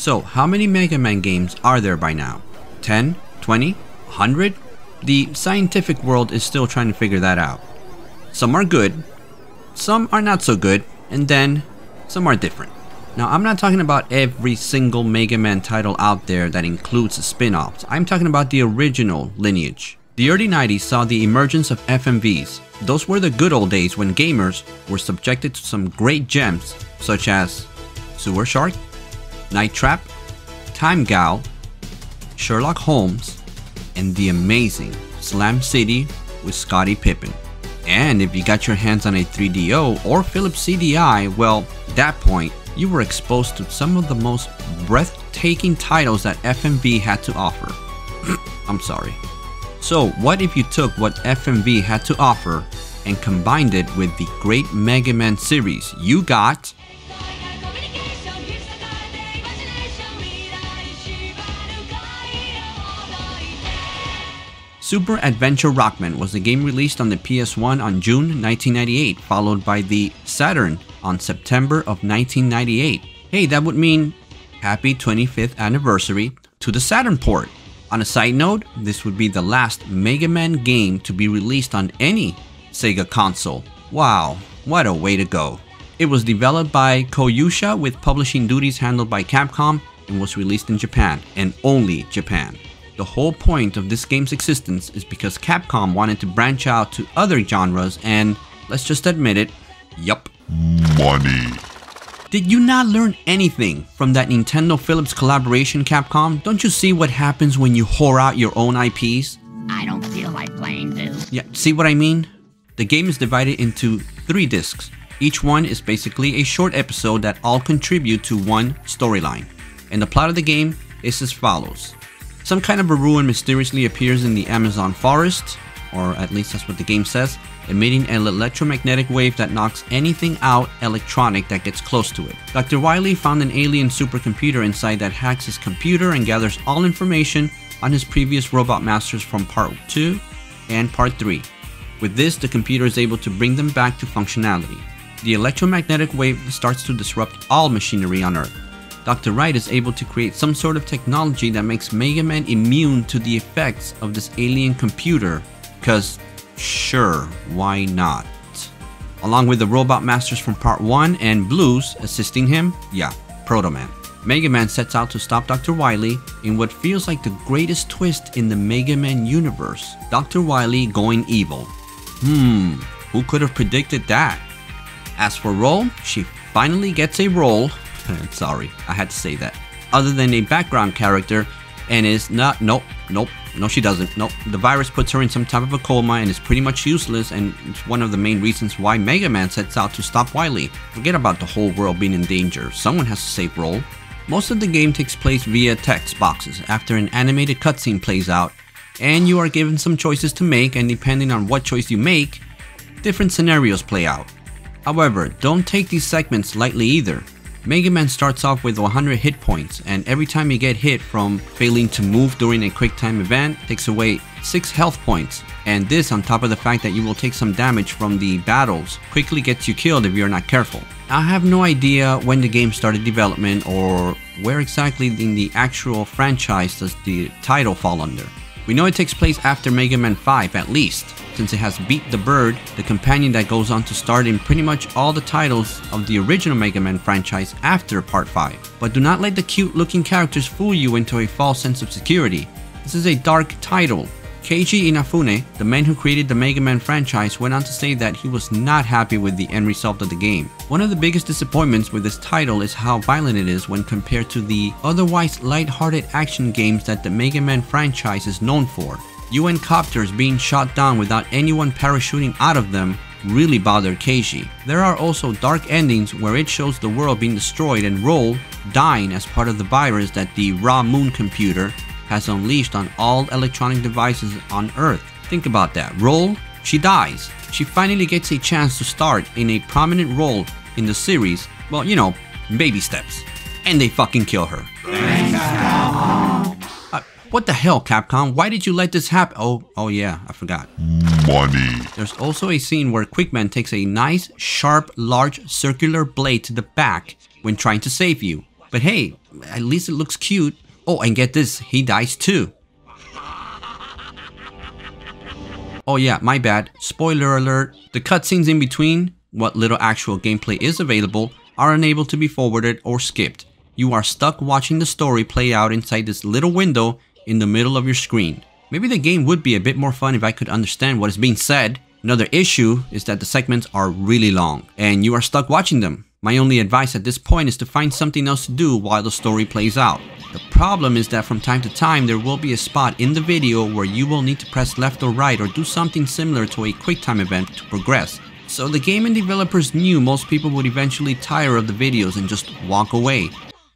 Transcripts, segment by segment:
So, how many Mega Man games are there by now? 10? 20? 100? The scientific world is still trying to figure that out. Some are good, some are not so good, and then some are different. Now, I'm not talking about every single Mega Man title out there that includes spin-offs. I'm talking about the original lineage. The early 90s saw the emergence of FMVs. Those were the good old days when gamers were subjected to some great gems such as Sewer Shark, Night Trap, Time Gal, Sherlock Holmes, and the amazing Slam City with Scottie Pippen. And if you got your hands on a 3DO or Philips CDI, well, at that point, you were exposed to some of the most breathtaking titles that FMV had to offer. I'm sorry. So what if you took what FMV had to offer and combined it with the great Mega Man series? You got Super Adventure Rockman was a game released on the PS1 on June 1998, followed by the Saturn on September of 1998. Hey, that would mean happy 25th anniversary to the Saturn port. On a side note, this would be the last Mega Man game to be released on any Sega console. Wow, what a way to go. It was developed by Koyusha with publishing duties handled by Capcom and was released in Japan, and only Japan. The whole point of this game's existence is because Capcom wanted to branch out to other genres and, let's just admit it, yup. Money. Did you not learn anything from that Nintendo Philips collaboration, Capcom? Don't you see what happens when you whore out your own IPs? I don't feel like playing this. Yeah, see what I mean? The game is divided into 3 discs. Each one is basically a short episode that all contribute to one storyline. And the plot of the game is as follows. Some kind of a ruin mysteriously appears in the Amazon forest, or at least that's what the game says, emitting an electromagnetic wave that knocks anything out electronic that gets close to it. Dr. Wily found an alien supercomputer inside that hacks his computer and gathers all information on his previous robot masters from Part 2 and Part 3. With this, the computer is able to bring them back to functionality. The electromagnetic wave starts to disrupt all machinery on Earth. Dr. Wright is able to create some sort of technology that makes Mega Man immune to the effects of this alien computer, because sure, why not? Along with the robot masters from Part 1 and Blues assisting him, yeah, Proto Man. Mega Man sets out to stop Dr. Wily in what feels like the greatest twist in the Mega Man universe. Dr. Wily going evil. Who could have predicted that? As for role, she finally gets a role. Sorry, I had to say that. Other than a background character, and is not, no, she doesn't. Nope, the virus puts her in some type of a coma and is pretty much useless, and it's one of the main reasons why Mega Man sets out to stop Wily. Forget about the whole world being in danger, someone has to save role. Most of the game takes place via text boxes after an animated cutscene plays out, and you are given some choices to make, and depending on what choice you make, different scenarios play out. However, don't take these segments lightly either. Mega Man starts off with 100 hit points, and every time you get hit from failing to move during a quick time event takes away 6 health points, and this on top of the fact that you will take some damage from the battles quickly gets you killed if you're not careful. I have no idea when the game started development or where exactly in the actual franchise does the title fall under. We know it takes place after Mega Man 5 at least, since it has Beat the Bird, the companion that goes on to start in pretty much all the titles of the original Mega Man franchise after Part 5. But do not let the cute looking characters fool you into a false sense of security. This is a dark title. Keiji Inafune, the man who created the Mega Man franchise, went on to say that he was not happy with the end result of the game. One of the biggest disappointments with this title is how violent it is when compared to the otherwise light-hearted action games that the Mega Man franchise is known for. UN copters being shot down without anyone parachuting out of them really bothered Keiji. There are also dark endings where it shows the world being destroyed and Roll dying as part of the virus that the Raw Moon computer has unleashed on all electronic devices on Earth. Think about that. Roll, she dies. She finally gets a chance to start in a prominent role in the series. Well, you know, baby steps. And they fucking kill her. What the hell, Capcom? Why did you let this happen? Oh yeah, I forgot. Money. There's also a scene where Quickman takes a nice, sharp, large circular blade to the back when trying to save you. But hey, at least it looks cute. Oh, and get this, he dies too. Oh yeah, my bad. Spoiler alert. The cutscenes in between, what little actual gameplay is available, are unable to be forwarded or skipped. You are stuck watching the story play out inside this little window in the middle of your screen. Maybe the game would be a bit more fun if I could understand what is being said. Another issue is that the segments are really long, and you are stuck watching them. My only advice at this point is to find something else to do while the story plays out. The problem is that from time to time there will be a spot in the video where you will need to press left or right or do something similar to a QuickTime event to progress. So the game and developers knew most people would eventually tire of the videos and just walk away.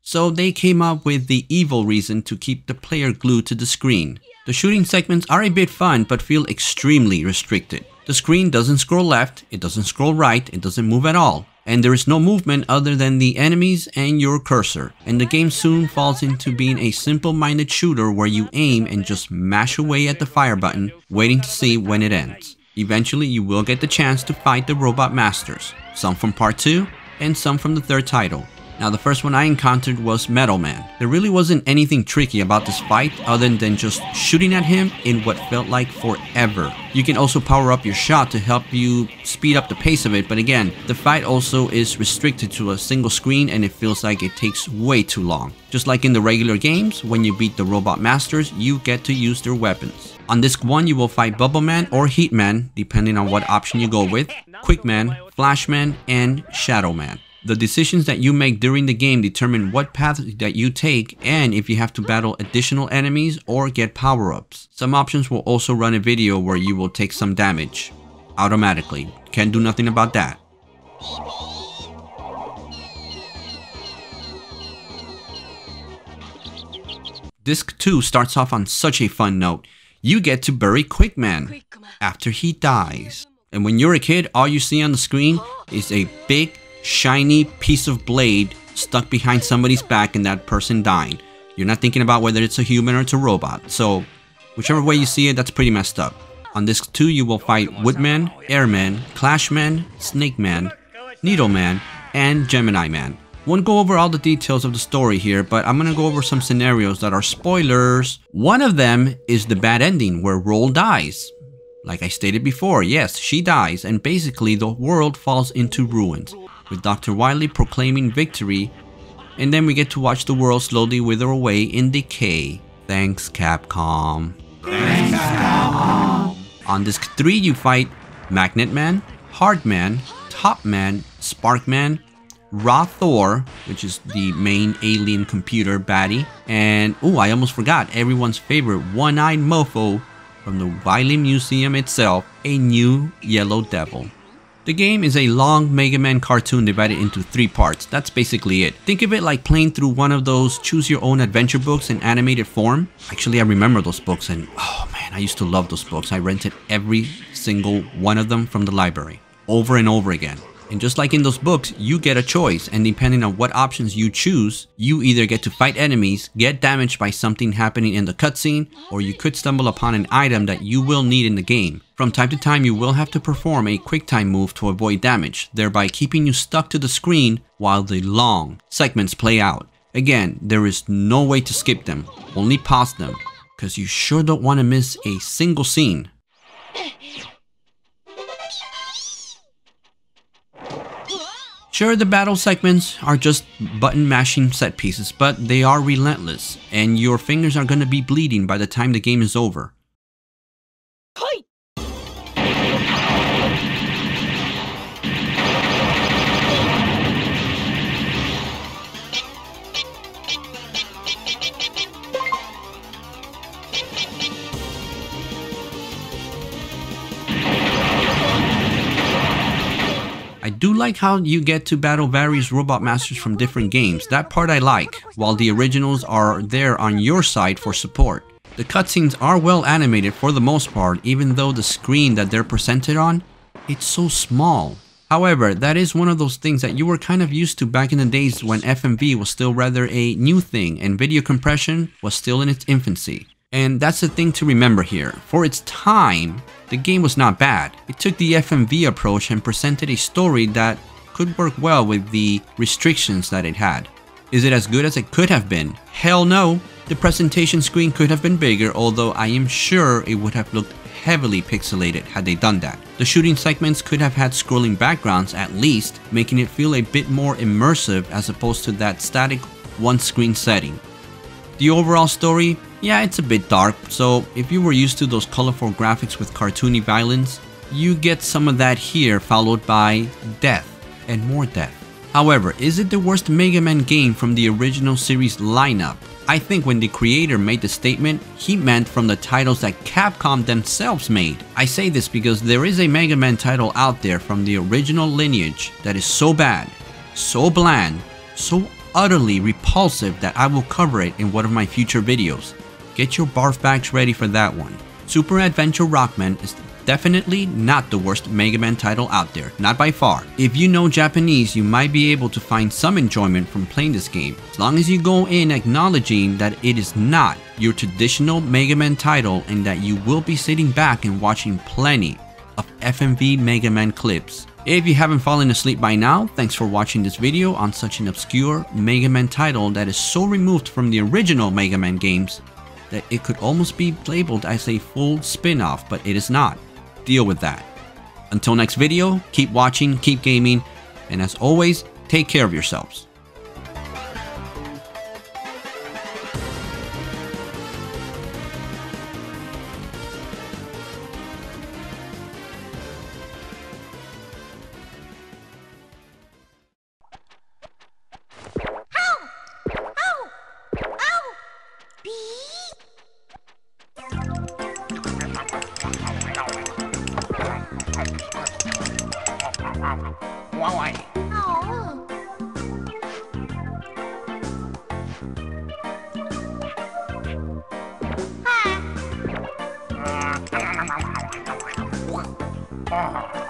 So they came up with the evil reason to keep the player glued to the screen. The shooting segments are a bit fun but feel extremely restricted. The screen doesn't scroll left, it doesn't scroll right, it doesn't move at all. And there is no movement other than the enemies and your cursor. And the game soon falls into being a simple-minded shooter where you aim and just mash away at the fire button, waiting to see when it ends. Eventually you will get the chance to fight the robot masters, some from part 2 and some from the third title. Now the first one I encountered was Megaman. There really wasn't anything tricky about this fight other than just shooting at him in what felt like forever. You can also power up your shot to help you speed up the pace of it, but again, the fight also is restricted to a single screen and it feels like it takes way too long. Just like in the regular games, when you beat the robot masters, you get to use their weapons. On disc 1 you will fight Bubbleman or Heatman, depending on what option you go with, Quickman, Flashman, and Shadowman. The decisions that you make during the game determine what path that you take and if you have to battle additional enemies or get power-ups. Some options will also run a video where you will take some damage automatically. Can't do nothing about that. Disc 2 starts off on such a fun note. You get to bury Quickman after he dies. And when you're a kid, all you see on the screen is a big shiny piece of blade stuck behind somebody's back and that person dying. You're not thinking about whether it's a human or it's a robot. So whichever way you see it, that's pretty messed up. On disc 2 you will fight Woodman, Airman, Clashman, Snakeman, Needleman, and Gemini Man. Won't go over all the details of the story here, but I'm gonna go over some scenarios that are spoilers. One of them is the bad ending where Roll dies. Like I stated before, yes, she dies and basically the world falls into ruins, with Dr. Wily proclaiming victory, and then we get to watch the world slowly wither away in decay. Thanks, Capcom. Thanks, Capcom. On disc 3 you fight Magnet Man, Hard Man, Top Man, Spark Man, Raw Thor, which is the main alien computer baddie, and I almost forgot everyone's favorite one-eyed mofo from the Wily Museum itself, a new Yellow Devil. The game is a long Megaman cartoon divided into 3 parts. That's basically it. Think of it like playing through one of those choose your own adventure books in animated form. Actually, I remember those books and oh man, I used to love those books. I rented every single one of them from the library over and over again. And just like in those books, you get a choice, and depending on what options you choose, you either get to fight enemies, get damaged by something happening in the cutscene, or you could stumble upon an item that you will need in the game. From time to time, you will have to perform a QuickTime move to avoid damage, thereby keeping you stuck to the screen while the long segments play out. Again, there is no way to skip them, only pause them, because you sure don't want to miss a single scene. Sure, the battle segments are just button mashing set pieces, but they are relentless, and your fingers are gonna be bleeding by the time the game is over. I do like how you get to battle various robot masters from different games. That part I like, while the originals are there on your side for support. The cutscenes are well animated for the most part, even though the screen that they're presented on, it's so small. However, that is one of those things that you were kind of used to back in the days when FMV was still rather a new thing and video compression was still in its infancy. And that's the thing to remember here. For its time, the game was not bad. It took the FMV approach and presented a story that could work well with the restrictions that it had. Is it as good as it could have been? Hell no. The presentation screen could have been bigger, although I am sure it would have looked heavily pixelated had they done that. The shooting segments could have had scrolling backgrounds at least, making it feel a bit more immersive as opposed to that static one screen setting. The overall story, yeah, it's a bit dark, so if you were used to those colorful graphics with cartoony violence, you get some of that here, followed by death and more death. However, is it the worst Mega Man game from the original series lineup? I think when the creator made the statement, he meant from the titles that Capcom themselves made. I say this because there is a Mega Man title out there from the original lineage that is so bad, so bland, so utterly repulsive that I will cover it in one of my future videos. Get your barf bags ready for that one. Super Adventure Rockman is definitely not the worst Mega Man title out there, not by far. If you know Japanese, you might be able to find some enjoyment from playing this game, as long as you go in acknowledging that it is not your traditional Mega Man title and that you will be sitting back and watching plenty of FMV Mega Man clips. If you haven't fallen asleep by now, thanks for watching this video on such an obscure Mega Man title that is so removed from the original Mega Man games that it could almost be labeled as a full spin-off, but it is not. Deal with that. Until next video, keep watching, keep gaming, and as always, take care of yourselves. Oh.